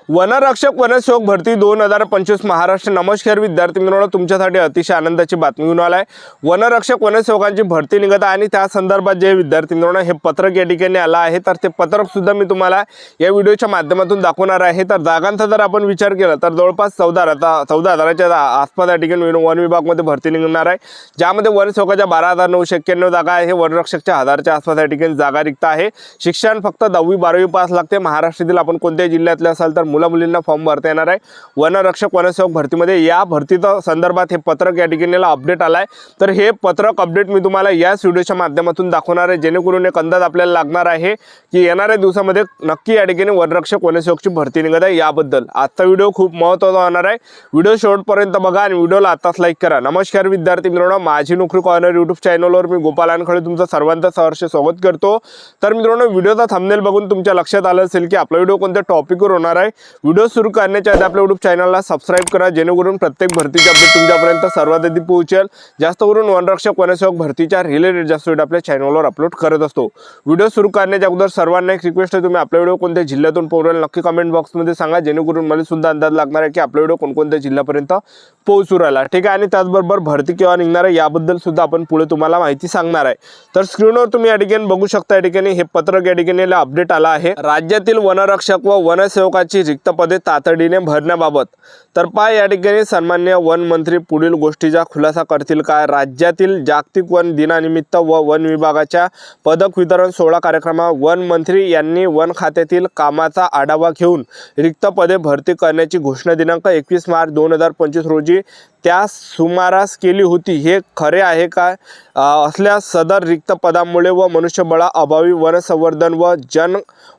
वनरक्षक वनसेवक भरती 2025 महाराष्ट्र। नमस्कार विद्यार्थी मित्रांनो, तुमच्यासाठी अतिशय आनंदाची बातमी घेऊन आलाय। वनरक्षक वनसेवकांची भरती निघत आहे आणि त्या संदर्भात जे विद्यार्थी मित्रांनो हे पत्रक या ठिकाणी आला आहे, तर ते पत्रक सुद्धा मी तुम्हाला या व्हिडिओच्या माध्यमातून दाखवणार आहे। तर जागांचा जर आपण विचार केला तर जवळपास 14,000च्या आसपास या ठिकाणी वन विभागामध्ये भरती निघणार आहे, ज्यामध्ये वनसेवकाच्या 12,991 जागा आहे। वनरक्षकच्या 1000च्या आसपास या ठिकाणी जागा रिक्त आहे। शिक्षण फक्त 10वी-12वी पास लागते। महाराष्ट्रातील आपण कोणत्याही जिल्ह्यातले असाल तर मुला-मुलींना फॉर्म भरता येणार आहे। वनरक्षक वनसेवक भरतीमध्ये या भरतीच्या संदर्भात हे पत्रक या ठिकाणी अपडेट आलाय। तर हे पत्रक अपडेट मी तुम्हाला याच व्हिडिओच्या माध्यमातून दाखवणार आहे, जेणेकरून एक अंदाज आपल्याला लागणार आहे की येणाऱ्या दिवसामध्ये नक्की या ठिकाणी वनरक्षक वनसेवकची भरती निघत आहे याबद्दल। आजचा व्हिडिओ खूप महत्त्वाचा होणार आहे। व्हिडिओ शेवटपर्यंत बघा आणि व्हिडिओला आताच लाईक करा। नमस्कार विद्यार्थी मित्रांनो, माझी नोकरी कॉर्नर यूट्यूब चॅनलवर मी गोपाल अनखळे तुमचं सर्वांचं सहर्ष स्वागत करतो। तर मित्रांनो, व्हिडिओचा थंबनेल बघून तुमच्या लक्षात आलं असेल की आपला व्हिडिओ कोणत्या टॉपिकवर होणार आहे। व्हिडिओ सुरू करण्याच्या आधी आपल्या यूट्यूब चॅनलला सबस्क्राइब करा, जेणेकरून प्रत्येक भरतीचे अपडेट तुमच्यापर्यंत सर्वात आधी पोहोचेल। जास्त करून वनरक्षक वनसेवक भरतीच्या रिलेटेड जास्त व्हिडिओ आपल्या चॅनलवर अपलोड करत असतो। व्हिडिओ सुरू करण्याच्या अगोदर सर्वांना एक रिक्वेस्ट आहे, तुम्ही आपला व्हिडिओ कोणत्या जिल्ह्यातून पोहोचेल नक्की कमेंट बॉक्समध्ये सांगा, जेणेकरून मला सुद्धा अंदाज लागणार आहे की आपला व्हिडिओ कोणकोणत्या जिल्ह्यापर्यंत पोहोचू राहिला। ठीक आहे, आणि त्याचबरोबर भरती केव्हा निघणार आहे याबद्दल सुद्धा आपण पुढे तुम्हाला माहिती सांगणार आहे। तर स्क्रीनवर तुम्ही या ठिकाणी बघू शकता, या ठिकाणी हे पत्रक या ठिकाणी अपडेट आला आहे। राज्यातील वनरक्षक व वनसेवकाची रिक्त पदे तातडीने भरण्याबाबत तर या ठिकाणी सन्मान्य वन मंत्री पुढील गोष्टीचा खुलासा करतील का? राज्यातील जागतिक वन दिनानिमित्त व वन विभागाच्या पदक वितरण सोहळा कार्यक्रमात वन मंत्री यांनी वन खात्यातील कामाचा आढावा घेऊन रिक्त पदे भरती करण्याची घोषणा दिनांक 21 मार्च 2025 रोजी त्या सुमारास केली होती। हे खरे आहे का? असल्यास सदर रिक्त पदांमुळे व मनुष्यबळाअभावी वन संवर्धन व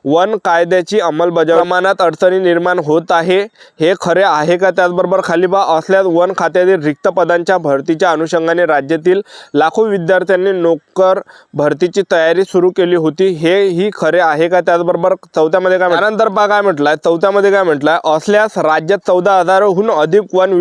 वन कायद्याची अंमलबजावणी प्रमाणात अडचणी निर्माण होत आहे, हे खरे आहे का? त्याचबरोबर खाली असल्यास वन खात्यातील रिक्त पदांच्या भरतीच्या अनुषंगाने राज्यातील लाखो विद्यार्थ्यांनी नोकर भरतीची तयारी सुरू केली होती, हेही खरे आहे का? त्याचबरोबर चौथ्यामध्ये काय त्यानंतर काय म्हटलंय, चौथ्यामध्ये काय म्हटलंय, असल्यास राज्यात 14,000हून अधिक वन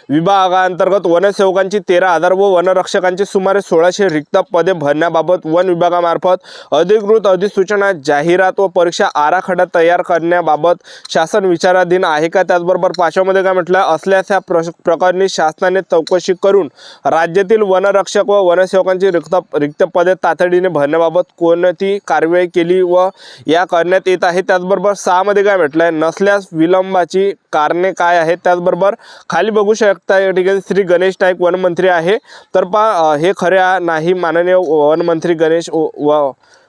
विभागांतर्गत वनसेवकांची 13,000 व वनरक्षकांची सुमारे 1600 रिक्त पदे भरण्याबाबत वन विभागामार्फत अधिकृत अधिसूचना, जाहिरात व परीक्षा आराखडा तयार करण्याबाबत शासन विचाराधीन आहे का? त्याचबरोबर पाचव्यामध्ये काय म्हटलं, असल्यास या प्रकरणी शासनाने चौकशी करून राज्यातील वनरक्षक व वनसेवकांची रिक्त पदे तातडीने भरण्याबाबत कोणती कार्यवाही केली व या करण्यात येत आहे? त्याचबरोबर 6मध्ये काय म्हटलंय, नसल्यास विलंबाची कारणे काय आहेत? त्याचबरोबर खाली बघू शकता या ठिकाणी श्री गणेश नाईक वनमंत्री आहे। तर हे खरे नाही, माननीय वनमंत्री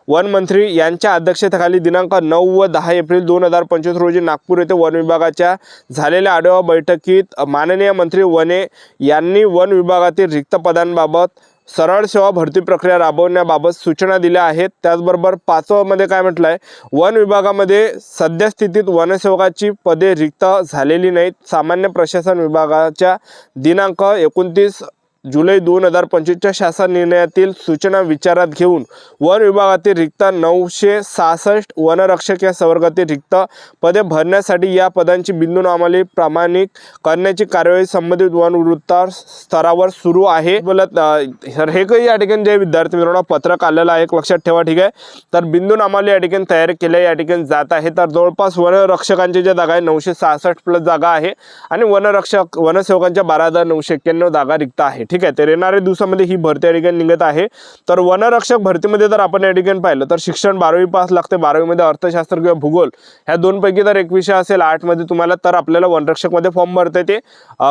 वनमंत्री यांच्या अध्यक्षतेखाली दिनांक 9 व 10 एप्रिल 2025 रोजी नागपूर येथे वन विभागाच्या झालेल्या आढावा बैठकीत माननीय मंत्री वने यांनी वन विभागातील रिक्त पदांबाबत सरळ सेवा भरती प्रक्रिया राबवण्याबाबत सूचना दिल्या आहेत। त्याचबरोबर 5मध्ये काय म्हटलंय, वन विभागामध्ये सद्यस्थितीत वनसेवकाची पदे रिक्त झालेली नाहीत। सामान्य प्रशासन विभागाच्या दिनांक 29 जुलै 2025च्या शासन निर्णयातील सूचना विचारात घेऊन वन विभागातील रिक्त 966 वनरक्षक या संवर्गातील रिक्त पदे भरण्यासाठी या पदांची बिंदूनामावली प्रमाणित करण्याची कार्यवाही संबंधित वन वृत्त स्तरावर सुरू आहे। बोलत हे काही या ठिकाणी जे विद्यार्थी मित्रांनो पत्रक आलेलं आहे, एक लक्षात ठेवा। ठीक आहे, तर बिंदूनामावली या ठिकाणी तयार केल्या या ठिकाणी जात आहे। तर जवळपास वनरक्षकांची जे जागा आहे 966 प्लस जागा आहे आणि वनसेवकांच्या 12,991 जागा रिक्त आहे। ठीक आहे, तर येणाऱ्या दिवसामध्ये ही भरती या ठिकाणी निघत आहे। तर वनरक्षक भरतीमध्ये जर आपण या ठिकाणी पाहिलं तर शिक्षण 12वी पास लागते। 12वीमध्ये अर्थशास्त्र किंवा भूगोल ह्या दोनपैकी जर एक विषय असेल 8मध्ये तुम्हाला, तर आपल्याला वनरक्षकमध्ये फॉर्म भरता येते।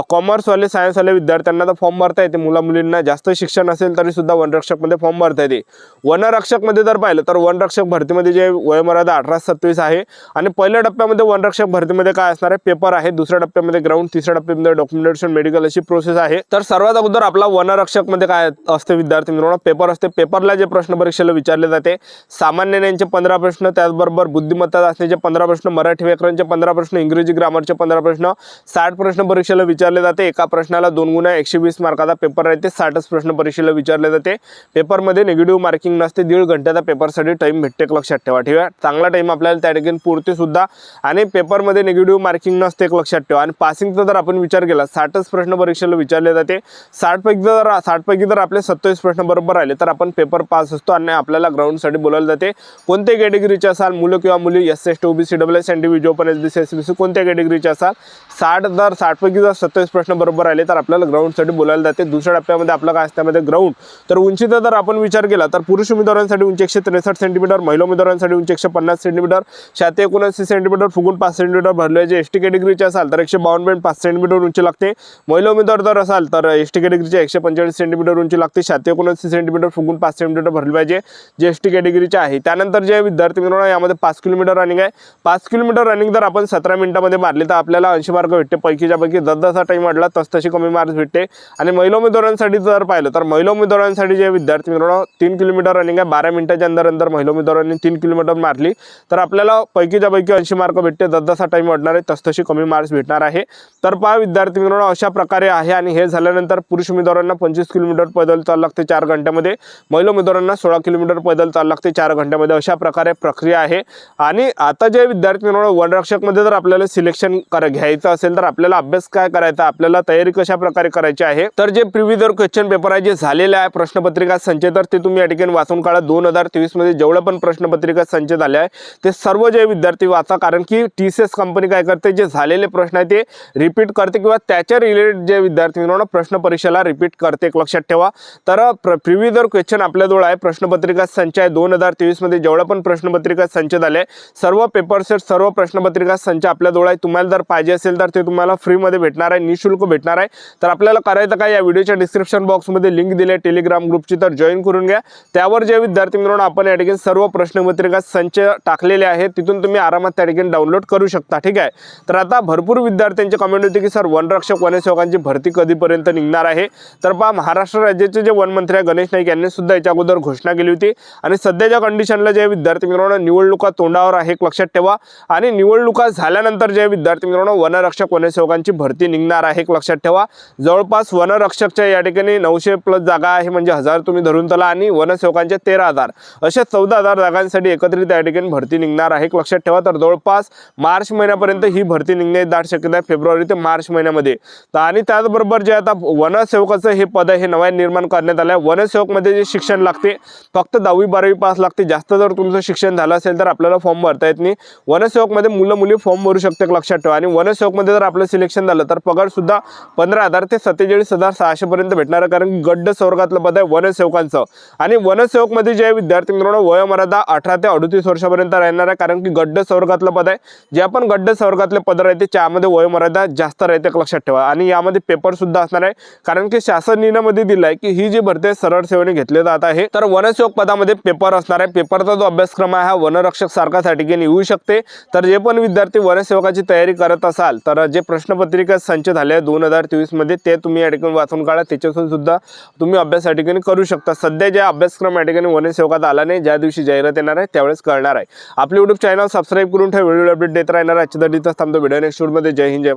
कॉमर्सवाले सायन्सवाले विद्यार्थ्यांना तर फॉर्म भरता येते, मुला-मुलींना जास्त शिक्षण असेल तरी सुद्धा वनरक्षकमध्ये फॉर्म भरता येते। वनरक्षकमध्ये जर पाहिलं तर वनरक्षक भरतीमध्ये जे वयोमर्यादा 18 ते 27 आहे आणि पहिल्या टप्प्यामध्ये वनरक्षक भरतीमध्ये काय असणार आहे, पेपर आहे। दुसऱ्या टप्प्यामध्ये ग्राउंड, तिसऱ्या टप्प्यामध्ये डॉक्युमेंटेशन, मेडिकल अशी प्रोसेस आहे। तर सर्वात अगोदर आपला वनरक्षक मध्ये काय असते विद्यार्थी मित्रांनो, पेपर असते। पेपरला जे प्रश्न परीक्षेला विचारले जाते, सामान्य ज्ञानाचे 15 प्रश्न, त्याचबरोबर बुद्धिमत्ता चाचणीचे 15 प्रश्न, मराठी व्याकरणचे 15 प्रश्न, इंग्रजी ग्रामरचे 15 प्रश्न, 60 प्रश्न परीक्षेला विचारले जाते। एका प्रश्नाला 2 गुणा 120 मार्काचा पेपर राहते। 60 प्रश्न परीक्षेला विचारले जाते। पेपरमध्ये निगेटिव्ह मार्किंग नसते। 1.5 घंट्याचा पेपरसाठी टाइम भेटते, एक लक्षात ठेवा। ठीक आहे, चांगला टाइम आपल्याला त्या ठिकाणी पुरते सुद्धा आणि पेपरमध्ये निगेटिव्ह मार्किंग नसते, एक लक्षात ठेवा। आणि पासिंगचा जर आपण विचार केला 60 प्रश्न परीक्षेला विचारले जाते। 60 पैकी जर आपले 27 प्रश्न बरोबर आले तर आपण पेपर पास असतो आणि आपल्याला ग्राउंडसाठी बोलावलं जाते. कोणत्या कॅटेगरीचे असाल, मुलं किंवा मुली, SC OBC SSS NTV open SBC SBC कोणत्या कॅटेगरीचे असाल, 60 पैकी जर 27 प्रश्न बरोबर आले तर आपल्याला ग्राउंडसाठी बोलावलं जाते. दुसऱ्या टप्प्यामध्ये आपलं काय असते ग्राउंड. तर उंचीचा जर आपण विचार केला तर पुरुष उमेदवारांसाठी उंची 163 सेंटीमीटर, महिला उमेदवारांसाठी उंची 150 सेंटीमीटर, 779 सेंटीमीटर फुगून 5 सेंटीमीटर भरले. जे ST कॅटेगरीचे असाल तर 152.5 सेंटीमीटर उंची लागते. महिला उमेदवार जर असाल तर ST कॅटेगरीचे 145 सेंटीमीटर उंची लागते. 779 सेंटीमीटर फुगून 5 सेंटीमीटर भरले पाहिजे, जे ST कॅटेगरीचे आहे. त्यानंतर जे विद्यार्थी मित्रांनो यामध्ये 5 किलोमीटर रनिंग आहे. 5 किलोमीटर रनिंग जर आपण 17 मिनिटांमध्ये मारली तर आपल्याला 80 मार्क भेटते. पैकीच्या पैकी जसा टाइम वाढला तशी कमी मार्क्स भेटते. आणि महिला उमेदवारांसाठी जर पाहिलं तर महिला उमेदवारांसाठी जे विद्यार्थी मित्रांनो 3 किलोमीटर रनिंग आहे. 12 मिनिटाच्या अंदर महिला उमेदवारांनी 3 किलोमीटर मारली तर आपल्याला पैकीच्या पैकी 80 मार्क भेटते. जसा टाइम वाढणार आहे तशी कमी मार्क्स भेटणार आहे. तर पहा विद्यार्थी मित्रांनो अशा प्रकारे आहे. आणि हे झाल्यानंतर पुरुष उमेदवारांना 25 किलोमीटर पैदल चालू लागते 4 घंट्यामध्ये, महिला उमेदवारांना 16 किलोमीटर पैदल चालू लागते 4 घंट्यामध्ये. अशा प्रकारे प्रक्रिया आहे. आणि आता जे विद्यार्थी मित्रांनो वनरक्षकमध्ये जर आपल्याला सिलेक्शन घ्यायचं असेल तर आपल्याला अभ्यास काय करायचा, आपल्याला तयारी कशा प्रकारे करायची आहे. तर जे प्रिव्हियस क्वेश्चन पेपर आहे जे झालेले आहे प्रश्नपत्रिका संच, तर ते तुम्ही या ठिकाणी वाचून काढा. 2023 मध्ये जेवढे पण प्रश्नपत्रिका संच झाले आहे ते सर्व जे विद्यार्थी वाचा, कारण की TCS कंपनी काय करते, जे झालेले प्रश्न आहे ते रिपीट करते किंवा त्याच्या रिलेटेड जे विद्यार्थी मित्रांनो प्रश्न परीक्षेला रिपीट करते. एक लक्षात ठेवा. तर प्रिव्हियस क्वेश्चन आपल्याजवळ आहे. प्रश्नपत्रिका संच आहे 2023 मध्ये जेवढे पण प्रश्नपत्रिका संच झाले सर्व पेपर सेट, सर्व प्रश्नपत्रिका संच आपल्याजवळ आहे. तुम्हाला जर पाहिजे असेल तर ते तुम्हाला फ्री मध्ये भेटणार आहे, निशुल्क भेटणार आहे. तर आपल्याला करायचं काय, या व्हिडिओच्या डिस्क्रिप्शन बॉक्समध्ये लिंक दिली आहे टेलिग्राम ग्रुपची, तर जॉईन करून घ्या. त्यावर जे विद्यार्थी मित्रांनो आपण या ठिकाणी सर्व प्रश्नपत्रिका संच टाकलेले आहेत, तिथून तुम्ही आरामात त्या ठिकाणी डाउनलोड करू शकता. ठीक आहे. तर आता भरपूर विद्यार्थ्यांची कमेंट होती की सर वनरक्षक वनसेवकांची भरती कधीपर्यंत निघणार आहे. तर पहा महाराष्ट्र राज्याचे जे वनमंत्री आहे गणेश नाईक यांनी सुद्धा याच्या अगोदर घोषणा केली होती. आणि सध्याच्या कंडिशनला जे विद्यार्थी मित्रांनो निवडणुका तोंडावर आहे, एक लक्षात ठेवा. आणि निवडणुका झाल्यानंतर जे विद्यार्थी मित्रांनो वनरक्षक वनसेवकांची भरती निघणार आहे, एक लक्षात ठेवा. जवळपास वनरक्षकच्या या ठिकाणी 900+ जागा आहे, म्हणजे 1000 तुम्ही धरून चला, आणि वनसेवकांच्या 13,000 अशा 14,000 जागांसाठी एकत्रित या ठिकाणी भरती निघणार आहे, एक लक्षात ठेवा. तर जवळपास मार्च महिन्यापर्यंत ही भरती निघण्याची दाट शक्यता आहे, फेब्रुवारी ते मार्च महिन्यामध्ये. आणि त्याचबरोबर जे आता वनसेवकाचं हे पद आहे हे नव्याने निर्माण करण्यात आलं आहे. वनसेवकमध्ये जे शिक्षण लागते फक्त 10वी 12वी पास लागते. जास्त जर तुमचं शिक्षण झालं असेल तर आपल्याला फॉर्म भरता येत नाही. वनसेवकमध्ये मुलं मुली फॉर्म भरू शकते, लक्षात ठेवा. आणि वनसेवकमध्ये जर आपलं सिलेक्शन झालं तर पगार सुद्धा 15,000 ते 47,600 पर्यंत भेटणार आहे, कारण की गड्ड संवर्गातलं पद आहे वनसेवकांचं. आणि वनसेवकमध्ये जे विद्यार्थी मित्रांनो वयोमर्यादा 18 ते 38 वर्षापर्यंत राहणार आहे, कारण की गड्ड संवर्गातलं पद आहे. जे आपण गड्ड संवर्गातले पद राहते त्यामध्ये वयोमर्यादा जास्त राहते, लक्षात ठेवा. आणि यामध्ये पेपर सुद्धा असणार आहे, कारण की शासन निर्णयामध्ये दिलं आहे की ही जी भरती आहे सरळ सेवेने घेतले जात आहे. तर वनसेवक पदामध्ये पेपर असणार आहे. पेपरचा जो अभ्यासक्रम आहे हा वनरक्षक सारखा साठी येऊ शकते. तर जे पण विद्यार्थी वनसेवकाची तयारी करत असाल तर जे प्रश्नपत्रिका संच झाले 2023 मध्ये ते तुम्ही या ठिकाणी वाचून काढा. त्याच्यातून सुद्धा तुम्ही अभ्यास या ठिकाणी करू शकता. सध्या जे अभ्यासक्रम या ठिकाणी वनसेवकात आला नाही, ज्या दिवशी जाहिरात येणार आहे त्यावेळेस कळणार आहे. आपले YouTube चॅनल सबस्क्राईब करून ठेवा, व्हिडिओ अपडेट देत राहणार. आजच्या दिवसात थांबतो. व्हिडिओ नेक्स्ट मध्ये. जय हिंद, जय